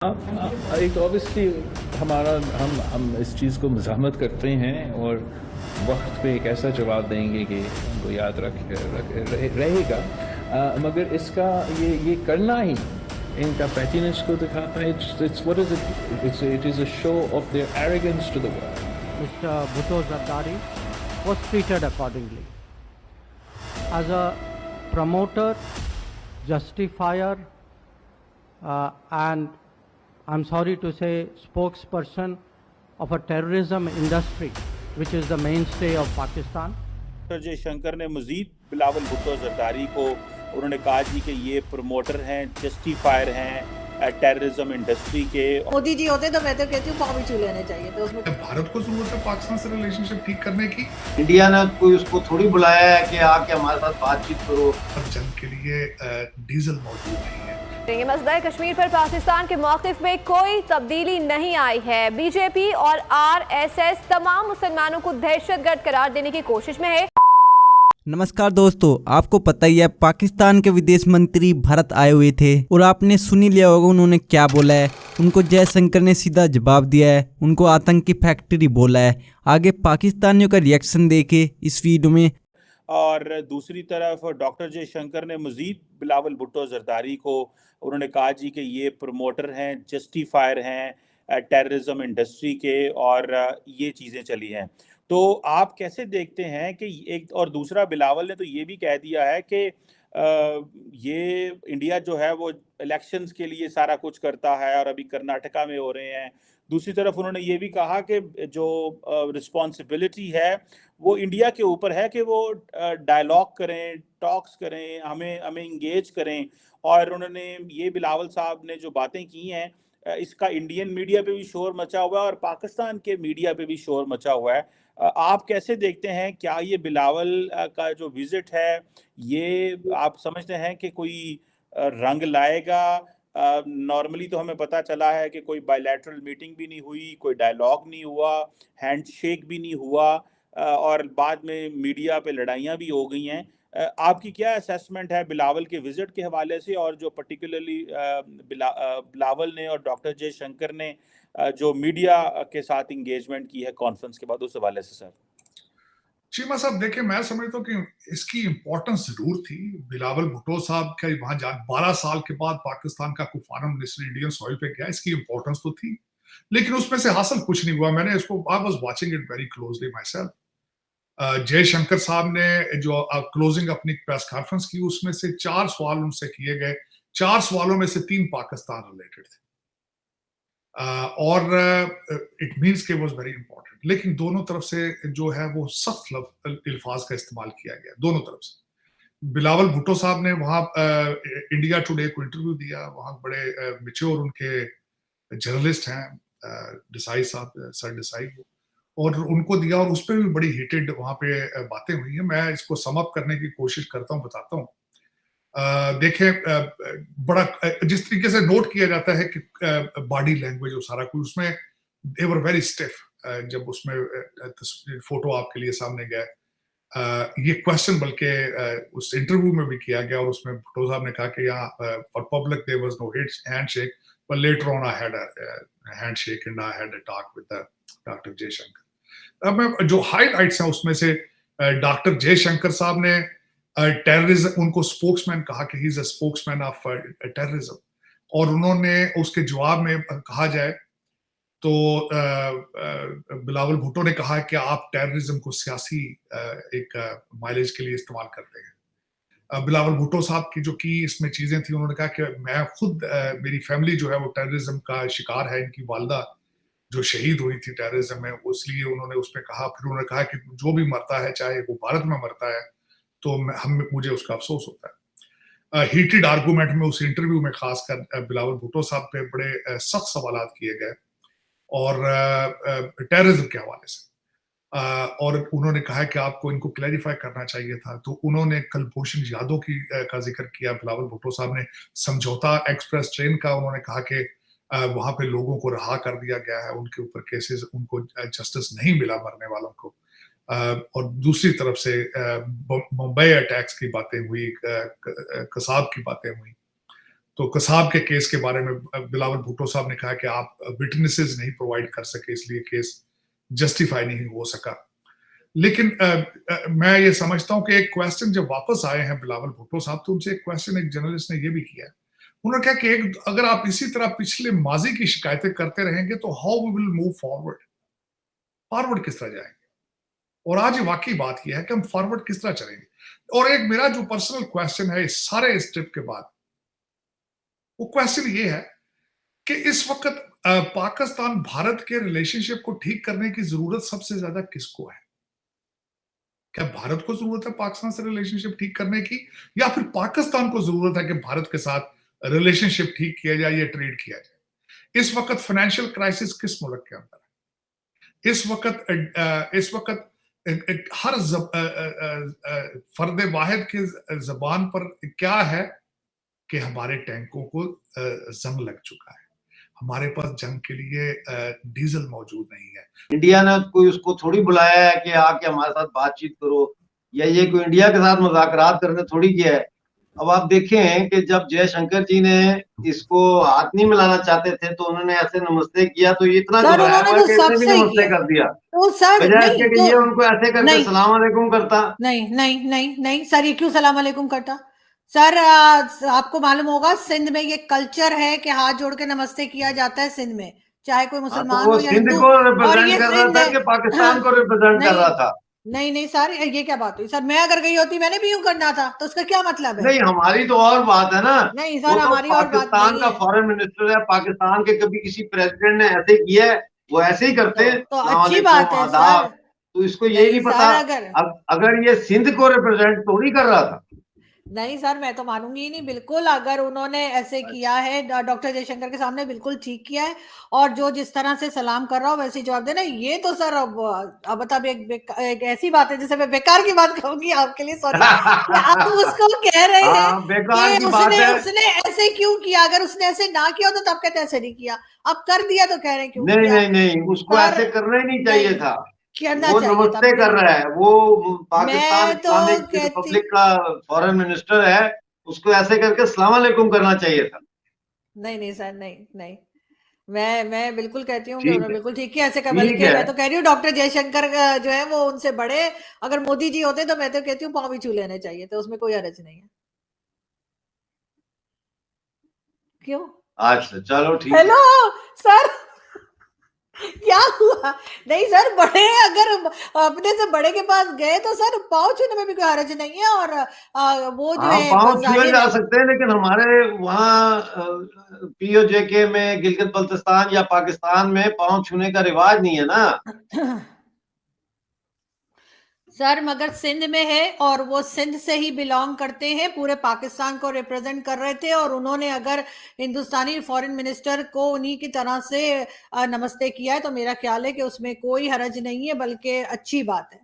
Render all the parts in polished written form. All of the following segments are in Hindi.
एक ऑब्वियसली हम इस चीज़ को मज़ाहमत करते हैं और वक्त पे एक ऐसा जवाब देंगे कि हमको याद रहेगा। मगर इसका ये करना ही इनका पैटीनेस को दिखाता है। It's what is it it is a show of their arrogance to the world. Mr. Bhutto Zardari was treated accordingly as a promoter, justifier, and I'm sorry to say, spokesperson of a terrorism industry, which is the mainstay of Pakistan. Doctor Jaishankar ने मजीद बिलावल भुट्टो जरदारी को उन्होंने कहा जी कि ये प्रमोटर हैं, जस्टिफायर हैं टेररिज्म इंडस्ट्री के। मोदी जी होते तो मैं तो कहती हूँ पाँव भी छू लेने चाहिए तो उसमें भारत को जरूरत है पाकिस्तान से रिलेशनशिप ठीक करने की। इंडिया ने कोई उसको थोड़ी बुलाया है कि आके हमारे साथ बातचीत करो। और जंग के लिए डीजल मौजूद नहीं है। ये मसला कश्मीर पर पाकिस्तान के मौक़िफ़ में कोई तब्दीली नहीं आई है। बीजेपी और आरएसएस तमाम मुसलमानों को दहशतगर्द करार देने की कोशिश में है। नमस्कार दोस्तों, आपको पता ही है पाकिस्तान के विदेश मंत्री भारत आए हुए थे और आपने सुन ही लिया होगा उन्होंने क्या बोला है। उनको जयशंकर ने सीधा जवाब दिया है, उनको आतंकी फैक्ट्री बोला है। आगे पाकिस्तानियों का रिएक्शन देखे इस वीडियो में। और दूसरी तरफ डॉक्टर जयशंकर ने मजीद बिलावल भुट्टो जरदारी को उन्होंने कहा जी कि ये प्रमोटर हैं, जस्टिफायर हैं टेररिज्म इंडस्ट्री के, और ये चीज़ें चली हैं। तो आप कैसे देखते हैं कि एक और दूसरा बिलावल ने तो ये भी कह दिया है कि ये इंडिया जो है वो इलेक्शंस के लिए सारा कुछ करता है और अभी कर्नाटका में हो रहे हैं। दूसरी तरफ उन्होंने ये भी कहा कि जो रिस्पॉन्सिबिलिटी है वो इंडिया के ऊपर है कि वो डायलॉग करें, टॉक्स करें, हमें इंगेज करें। और उन्होंने ये बिलावल साहब ने जो बातें की हैं इसका इंडियन मीडिया पे भी शोर मचा हुआ है और पाकिस्तान के मीडिया पे भी शोर मचा हुआ है। आप कैसे देखते हैं, क्या ये बिलावल का जो विजिट है ये आप समझते हैं कि कोई रंग लाएगा? नॉर्मली तो हमें पता चला है कि कोई बायलैटरल मीटिंग भी नहीं हुई, कोई डायलॉग नहीं हुआ, हैंडशेक भी नहीं हुआ और बाद में मीडिया पे लड़ाइयाँ भी हो गई हैं। आपकी क्या असेसमेंट है बिलावल के विजिट के हवाले से, और जो पर्टिकुलरली बिलावल ने और डॉक्टर जयशंकर ने जो मीडिया के साथ इंगेजमेंट की है कॉन्फ्रेंस के बाद, उस हवाले से सर? चीमा साहब देखिए, मैं समझता हूँ कि इसकी इम्पोर्टेंस जरूर थी। बिलावल भुट्टो साहब का वहां 12 साल के बाद पाकिस्तान का कोई फॉरेन मिनिस्टर इंडियन सॉइल पे गया, इसकी इम्पोर्टेंस तो थी, लेकिन उसमें से हासिल कुछ नहीं हुआ। मैंने इसको I was watching it very closely my self. Jaishankar साहब ने जो क्लोजिंग अपनी प्रेस कॉन्फ्रेंस की, उसमें से 4 सवाल उनसे किए गए। 4 सवालों में से 3 पाकिस्तान रिलेटेड थे और इट मीन्स के वाज वेरी इंपॉर्टेंट। लेकिन दोनों तरफ से जो है वो सख्त अल्फाज का इस्तेमाल किया गया दोनों तरफ से। बिलावल भुट्टो साहब ने वहां इंडिया टुडे को इंटरव्यू दिया। वहां बड़े मैच्योर उनके जर्नलिस्ट हैं डिसाई साहब, सर डिसाई, और उनको दिया और उस पर भी बड़ी हीटेड वहां पे बातें हुई हैं। मैं इसको सम अप करने की कोशिश करता हूँ, बताता हूँ। देखें, बड़ा जिस तरीके से नोट किया जाता है कि बॉडी लैंग्वेज और सारा कुछ, उसमें दे वर वेरी स्टिफ। जब उसमें फोटो आपके लिए सामने गया, ये क्वेश्चन बल्कि उस इंटरव्यू में भी किया गया और उसमें भुट्टो साहब ने कहा कि यहाँ for public there was no handshake, but later on I had a handshake and I had a talk with doctor Jaishankar. अब मैं जो हाईलाइट्स हैं उसमें से डॉक्टर जयशंकर साहब ने टेररिज्म, उनको स्पोक्समैन कहा कि he is a spokesman of terrorism, और उन्होंने उसके जवाब में कहा जाए तो बिलावल भुट्टो ने कहा कि आप टेररिज्म को सियासी एक माइलेज के लिए इस्तेमाल करते हैं। बिलावल भुट्टो साहब की जो की इसमें चीजें थी, उन्होंने कहा कि मैं खुद मेरी फैमिली जो है वो टेररिज्म का शिकार है। इनकी वालदा जो शहीद हुई थी टेररिज्म में, इसलिए उन्होंने उसमें कहा। फिर उन्होंने कहा कि जो भी मरता है, चाहे वो भारत में मरता है, तो मुझे उसका अफसोस होता है। हीटेड आर्गूमेंट में उस इंटरव्यू में खासकर बिलावल भुट्टो साहब पे बड़े सख्त सवालात किए गए और टेररिज्म के हवाले से, और उन्होंने कहा कि आपको इनको क्लैरिफाई करना चाहिए था। तो उन्होंने कुलभूषण यादव का जिक्र किया। बिलावल भुट्टो साहब ने समझौता एक्सप्रेस ट्रेन का, उन्होंने कहा कि वहां पे लोगों को रहा कर दिया गया है, उनके ऊपर केसेस, उनको जस्टिस नहीं मिला मरने वालों को। और दूसरी तरफ से मुंबई अटैक्स की बातें हुई, कसाब की बातें हुई। तो कसाब के केस के बारे में बिलावल भुट्टो साहब ने कहा कि आप विटनेसेस नहीं प्रोवाइड कर सके, इसलिए केस जस्टिफाई नहीं हो सका। लेकिन मैं ये समझता हूं कि एक क्वेश्चन जब वापस आए हैं बिलावल भुट्टो साहब, तो उनसे एक क्वेश्चन एक जर्नलिस्ट ने ये भी किया है। उन्होंने कहा कि अगर आप इसी तरह पिछले माजी की शिकायतें करते रहेंगे तो how we will move forward किस तरह जाएंगे। और आज ये वाकई बात यह है कि हम फॉरवर्ड किस तरह चलेंगे। और एक मेरा जो पर्सनल क्वेश्चन है इस सारे इस ट्रिप के बाद, वो क्वेश्चन ये है कि इस वक्त पाकिस्तान भारत के रिलेशनशिप को ठीक करने की जरूरत सबसे ज्यादा किसको है? क्या भारत को जरूरत है पाकिस्तान से रिलेशनशिप ठीक करने की, या फिर पाकिस्तान को जरूरत है कि भारत के साथ रिलेशनशिप ठीक किया जाए या ट्रेड किया जाए? इस वक्त फाइनेंशियल क्राइसिस किस मुल्क के अंदर है? इस वक्त हर फर्द वाहिद की जबान पर क्या है कि हमारे टैंकों को जंग लग चुका है, हमारे पास जंग के लिए डीजल मौजूद नहीं है। इंडिया ने कोई उसको थोड़ी बुलाया है कि आके हमारे साथ बातचीत करो, या ये कोई इंडिया के साथ मुज़ाकरात करने थोड़ी किया है। अब आप देखें कि जब जयशंकर जी ने इसको हाथ नहीं मिलाना चाहते थे तो उन्होंने ऐसे नमस्ते किया, तो ये इतना सर उन्होंने तो सबसे नमस्ते कर दिया। तो सर नहीं, तो, ये उनको ऐसे करके सलाम अलैकुम करता। नहीं सर, ये क्यों सलाम अलैकुम करता? सर आपको मालूम होगा सिंध में ये कल्चर है कि हाथ जोड़ के नमस्ते किया जाता है सिंध में, चाहे कोई मुसलमान हो या हिंदू। और ये कर रहा था कि पाकिस्तान को रिप्रेजेंट कर रहा था। नहीं सर, ये क्या बात हुई सर? मैं अगर गई होती मैंने भी यूं करना था, तो उसका क्या मतलब है? नहीं, हमारी तो और बात है ना। नहीं सर, हमारी और बात नहीं है। पाकिस्तान का फॉरेन मिनिस्टर है, पाकिस्तान के कभी किसी प्रेसिडेंट ने ऐसे किया है, वो ऐसे ही करते हैं। तो अच्छी बात है सर। तो इसको ये नहीं पता अगर ये सिंध को रिप्रेजेंट थोड़ी कर रहा था। नहीं सर, मैं तो मानूंगी ही नहीं बिल्कुल। अगर उन्होंने ऐसे किया है डॉक्टर जयशंकर के सामने, बिल्कुल ठीक किया है। और जो जिस तरह से सलाम कर रहा हो वैसे जवाब देना, ये तो सर अब मतलब एक ऐसी बात है जैसे मैं बेकार की बात कहूंगी आपके लिए, सॉरी। आप उसको कह रहे हैं कि उसने ऐसे क्यों किया? अगर उसने ऐसे ना किया तो तब कहते ऐसे नहीं किया, अब कर दिया तो कह रहे हैं क्यों? नहीं, उसको ऐसे करना ही नहीं चाहिए था। करना वो चाहिए नमस्ते कर रहा है, वो पाकिस्तान इस्लामिक रिपब्लिक का फॉरेन मिनिस्टर है, उसको ऐसे करके सलाम अलैकुम करना चाहिए था। नहीं सर, नहीं मैं बिल्कुल कहती हूँ कि उन्होंने बिल्कुल ठीक किया ऐसे कर। बल्कि मैं तो कह रही हूँ डॉक्टर जयशंकर जो है वो उनसे बड़े, अगर मोदी जी होते तो मैं तो कहती हूँ पाँव भी छू लेने चाहिए, तो उसमें कोई हर्ज नहीं है। क्यों? अच्छा चलो ठीक है। हेलो सर, क्या हुआ? नहीं सर, बड़े अगर अपने से बड़े के पास गए तो सर पाँव छूने में भी कोई हर्ज नहीं है। और वो जो है पाँव छुए जा सकते हैं, लेकिन हमारे वहाँ POJK में गिलगित बल्तिस्तान या पाकिस्तान में पाँव छूने का रिवाज नहीं है ना सर। मगर सिंध में है और वो सिंध से ही बिलोंग करते हैं, पूरे पाकिस्तान को रिप्रेजेंट कर रहे थे। और उन्होंने अगर हिंदुस्तानी फॉरेन मिनिस्टर को उन्हीं की तरह से नमस्ते किया है तो मेरा ख्याल है कि उसमें कोई हर्ज नहीं है, बल्कि अच्छी बात है।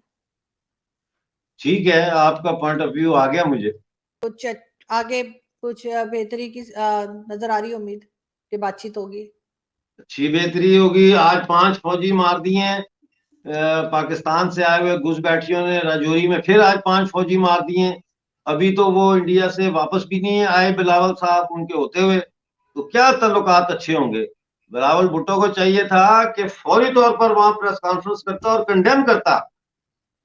ठीक है, आपका पॉइंट ऑफ व्यू आ गया मुझे। कुछ आगे कुछ बेहतरी की नजर आ रही, उम्मीद कि बातचीत होगी, अच्छी बेहतरी होगी। आज 5 फौजी मार दिए हैं पाकिस्तान से आए हुए घुसपैठियों ने राजौरी में, फिर आज 5 फौजी मार दिए। अभी तो वो इंडिया से वापस भी नहीं आए बिलावल साहब उनके होते हुए, तो क्या ताल्लुकात अच्छे होंगे? बिलावल भुट्टो को चाहिए था कि फौरी तौर पर वहां प्रेस कॉन्फ्रेंस करता और कंडेम करता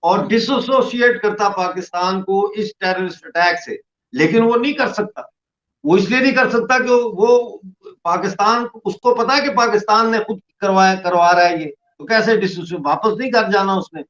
और डिसोसिएट करता पाकिस्तान को इस टेररिस्ट अटैक से, लेकिन वो नहीं कर सकता। वो इसलिए नहीं कर सकता कि वो पाकिस्तान, उसको पता है कि पाकिस्तान ने खुद करवा रहा है ये, तो कैसे वापस नहीं कर जाना उसने।